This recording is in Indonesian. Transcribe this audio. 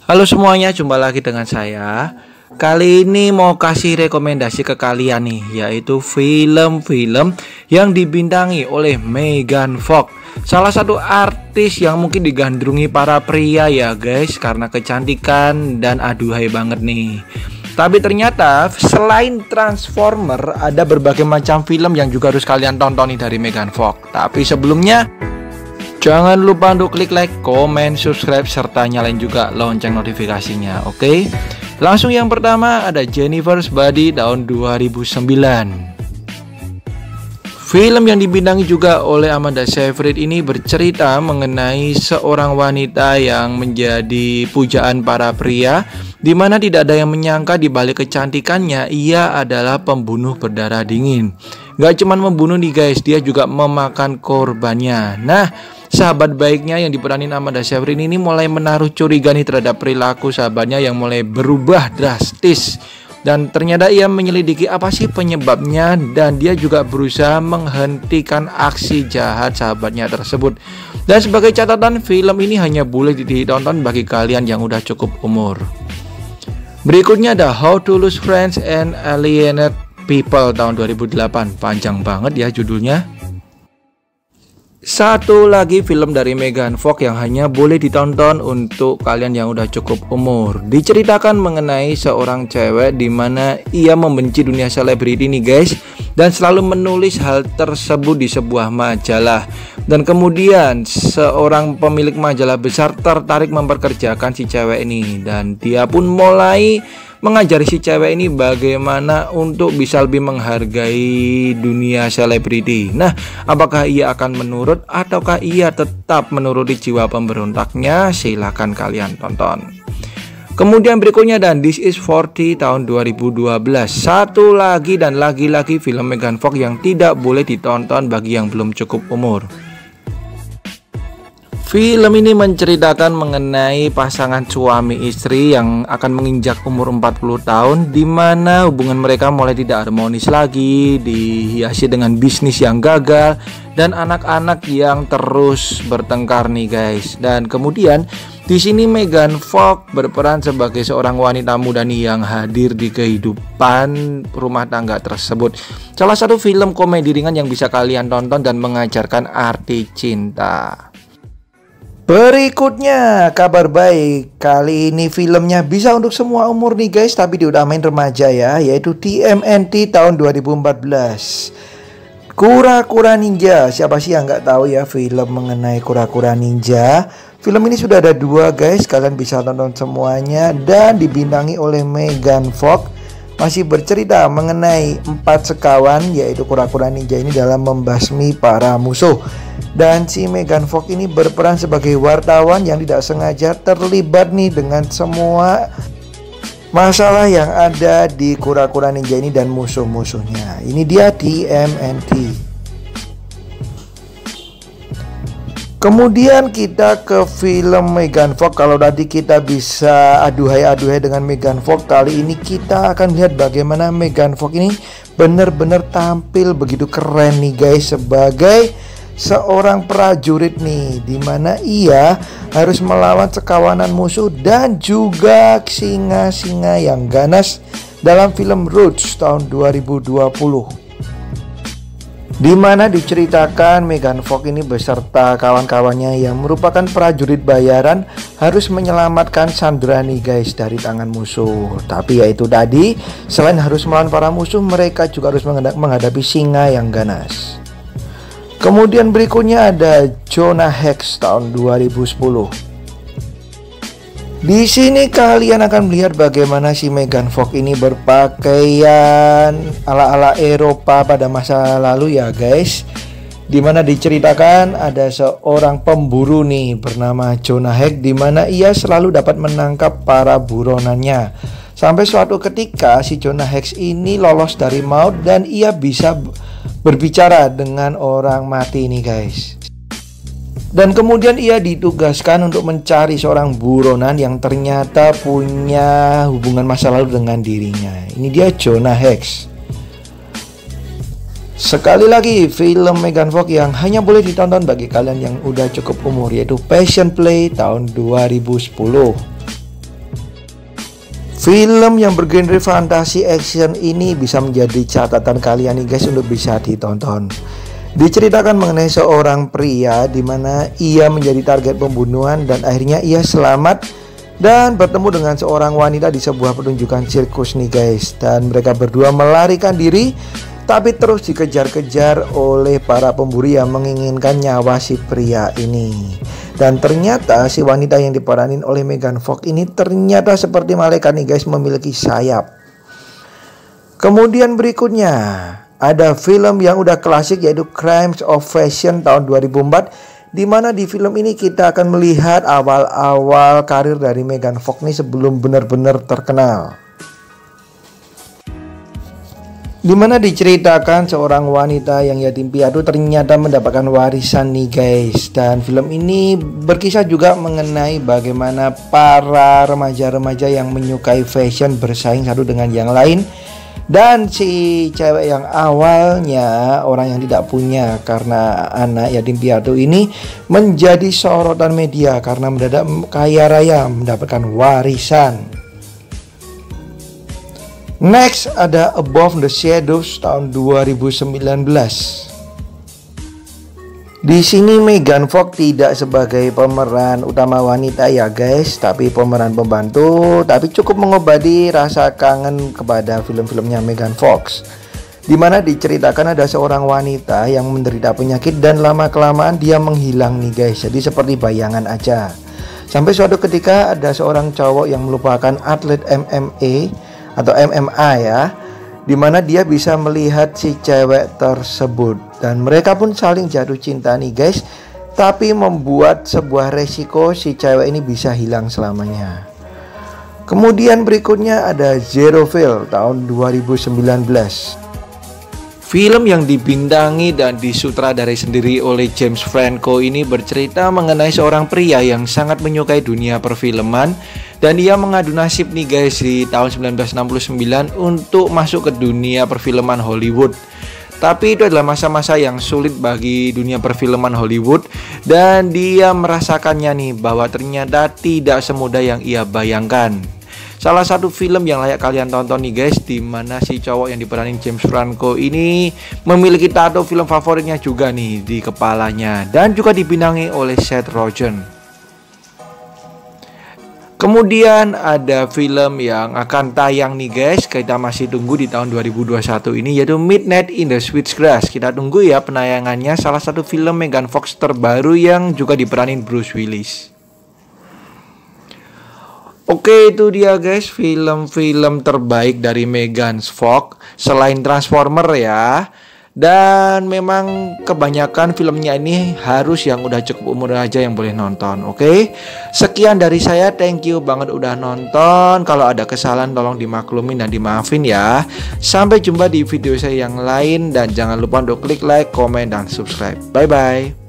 Halo semuanya, jumpa lagi dengan saya. Kali ini mau kasih rekomendasi ke kalian nih, yaitu film-film yang dibintangi oleh Megan Fox, salah satu artis yang mungkin digandrungi para pria ya guys, karena kecantikan dan aduhai banget nih. Tapi ternyata selain Transformer, ada berbagai macam film yang juga harus kalian tonton nih dari Megan Fox. Tapi sebelumnya, jangan lupa untuk klik like, komen, subscribe, serta nyalain juga lonceng notifikasinya, oke? Langsung yang pertama ada Jennifer's Body tahun 2009. Film yang dibintangi juga oleh Amanda Seyfried ini bercerita mengenai seorang wanita yang menjadi pujaan para pria, di mana tidak ada yang menyangka di balik kecantikannya ia adalah pembunuh berdarah dingin. Gak cuman membunuh nih guys, dia juga memakan korbannya. Nah, sahabat baiknya yang diperanin Amanda Seyfried ini mulai menaruh curiga nih terhadap perilaku sahabatnya yang mulai berubah drastis. Dan ternyata ia menyelidiki apa sih penyebabnya, dan dia juga berusaha menghentikan aksi jahat sahabatnya tersebut. Dan sebagai catatan, film ini hanya boleh ditonton bagi kalian yang udah cukup umur. Berikutnya ada How to Lose Friends and Alienate People tahun 2008. Panjang banget ya judulnya. Satu lagi film dari Megan Fox yang hanya boleh ditonton untuk kalian yang udah cukup umur. Diceritakan mengenai seorang cewek di mana ia membenci dunia selebriti nih guys, dan selalu menulis hal tersebut di sebuah majalah. Dan kemudian seorang pemilik majalah besar tertarik memperkerjakan si cewek ini, dan dia pun mulai mengajari si cewek ini bagaimana untuk bisa lebih menghargai dunia selebriti. Nah, apakah ia akan menurut ataukah ia tetap menuruti jiwa pemberontaknya? Silahkan kalian tonton. Kemudian berikutnya dan This is 40 tahun 2012. Satu lagi dan lagi-lagi film Megan Fox yang tidak boleh ditonton bagi yang belum cukup umur. Film ini menceritakan mengenai pasangan suami istri yang akan menginjak umur 40 tahun, di mana hubungan mereka mulai tidak harmonis lagi, dihiasi dengan bisnis yang gagal dan anak-anak yang terus bertengkar nih guys. Dan kemudian di sini Megan Fox berperan sebagai seorang wanita muda nih yang hadir di kehidupan rumah tangga tersebut. Salah satu film komedi ringan yang bisa kalian tonton dan mengajarkan arti cinta. Berikutnya kabar baik, kali ini filmnya bisa untuk semua umur nih guys, tapi diutamain remaja ya, yaitu TMNT tahun 2014. Kura-kura Ninja. Siapa sih yang nggak tahu ya film mengenai kura-kura ninja? Film ini sudah ada 2 guys, kalian bisa tonton semuanya, dan dibintangi oleh Megan Fox. Masih bercerita mengenai 4 sekawan, yaitu kura-kura ninja ini dalam membasmi para musuh. Dan si Megan Fox ini berperan sebagai wartawan yang tidak sengaja terlibat nih dengan semua masalah yang ada di kura-kura ninja ini dan musuh-musuhnya. Ini dia TMNT. Kemudian kita ke film Megan Fox. Kalau tadi kita bisa aduhai-aduhai dengan Megan Fox, kali ini kita akan lihat bagaimana Megan Fox ini benar-benar tampil begitu keren nih guys, sebagai seorang prajurit nih, dimana ia harus melawan sekawanan musuh dan juga singa-singa yang ganas dalam film Roots tahun 2020, dimana diceritakan Megan Fox ini beserta kawan-kawannya yang merupakan prajurit bayaran harus menyelamatkan Sandra nih guys dari tangan musuh. Tapi yaitu tadi, selain harus melawan para musuh, mereka juga harus menghadapi singa yang ganas. Kemudian berikutnya ada Jonah Hex tahun 2010. Di sini kalian akan melihat bagaimana si Megan Fox ini berpakaian ala-ala Eropa pada masa lalu ya guys. Dimana diceritakan ada seorang pemburu nih bernama Jonah Hex, dimana ia selalu dapat menangkap para buronannya. Sampai suatu ketika si Jonah Hex ini lolos dari maut dan ia bisa berbicara dengan orang mati nih guys. Dan kemudian ia ditugaskan untuk mencari seorang buronan yang ternyata punya hubungan masa lalu dengan dirinya. Ini dia Jonah Hex. Sekali lagi film Megan Fox yang hanya boleh ditonton bagi kalian yang udah cukup umur, yaitu Passion Play tahun 2010. Film yang bergenre fantasi action ini bisa menjadi catatan kalian nih guys untuk bisa ditonton. Diceritakan mengenai seorang pria di mana ia menjadi target pembunuhan dan akhirnya ia selamat dan bertemu dengan seorang wanita di sebuah pertunjukan sirkus nih guys. Dan mereka berdua melarikan diri tapi terus dikejar-kejar oleh para pemburu yang menginginkan nyawa si pria ini. Dan ternyata si wanita yang diperanin oleh Megan Fox ini ternyata seperti malaikat nih guys, memiliki sayap. Kemudian berikutnya ada film yang udah klasik yaitu Crimes of Passion tahun 2004, di mana di film ini kita akan melihat awal-awal karir dari Megan Fox nih sebelum benar-benar terkenal. Dimana diceritakan seorang wanita yang yatim piatu ternyata mendapatkan warisan nih guys. Dan film ini berkisah juga mengenai bagaimana para remaja-remaja yang menyukai fashion bersaing satu dengan yang lain. Dan si cewek yang awalnya orang yang tidak punya karena anak yatim piatu ini menjadi sorotan media karena mendadak kaya raya mendapatkan warisan. Next ada Above the Shadows tahun 2019. Di sini Megan Fox tidak sebagai pemeran utama wanita ya guys, tapi pemeran pembantu, tapi cukup mengobati rasa kangen kepada film-filmnya Megan Fox. Dimana diceritakan ada seorang wanita yang menderita penyakit dan lama-kelamaan dia menghilang nih guys, jadi seperti bayangan aja. Sampai suatu ketika ada seorang cowok yang melupakan atlet MMA atau MMA ya, dimana dia bisa melihat si cewek tersebut dan mereka pun saling jatuh cinta nih guys, tapi membuat sebuah resiko si cewek ini bisa hilang selamanya. Kemudian berikutnya ada Zeroville tahun 2019. Film yang dibintangi dan disutradarai sendiri oleh James Franco ini bercerita mengenai seorang pria yang sangat menyukai dunia perfilman dan ia mengadu nasib nih guys di tahun 1969 untuk masuk ke dunia perfilman Hollywood. Tapi itu adalah masa-masa yang sulit bagi dunia perfilman Hollywood dan dia merasakannya nih bahwa ternyata tidak semudah yang ia bayangkan. Salah satu film yang layak kalian tonton nih guys, dimana si cowok yang diperanin James Franco ini memiliki tato film favoritnya juga nih di kepalanya dan juga dibintangi oleh Seth Rogen. Kemudian ada film yang akan tayang nih guys, kita masih tunggu di tahun 2021 ini, yaitu Midnight in the Sweetgrass. Kita tunggu ya penayangannya, salah satu film Megan Fox terbaru yang juga diperanin Bruce Willis. Oke, itu dia guys film-film terbaik dari Megan Fox selain Transformer ya. Dan memang kebanyakan filmnya ini harus yang udah cukup umur aja yang boleh nonton. Oke, sekian dari saya, thank you banget udah nonton. Kalau ada kesalahan tolong dimaklumin dan dimaafin ya. Sampai jumpa di video saya yang lain dan jangan lupa untuk klik like, komen, dan subscribe. Bye bye.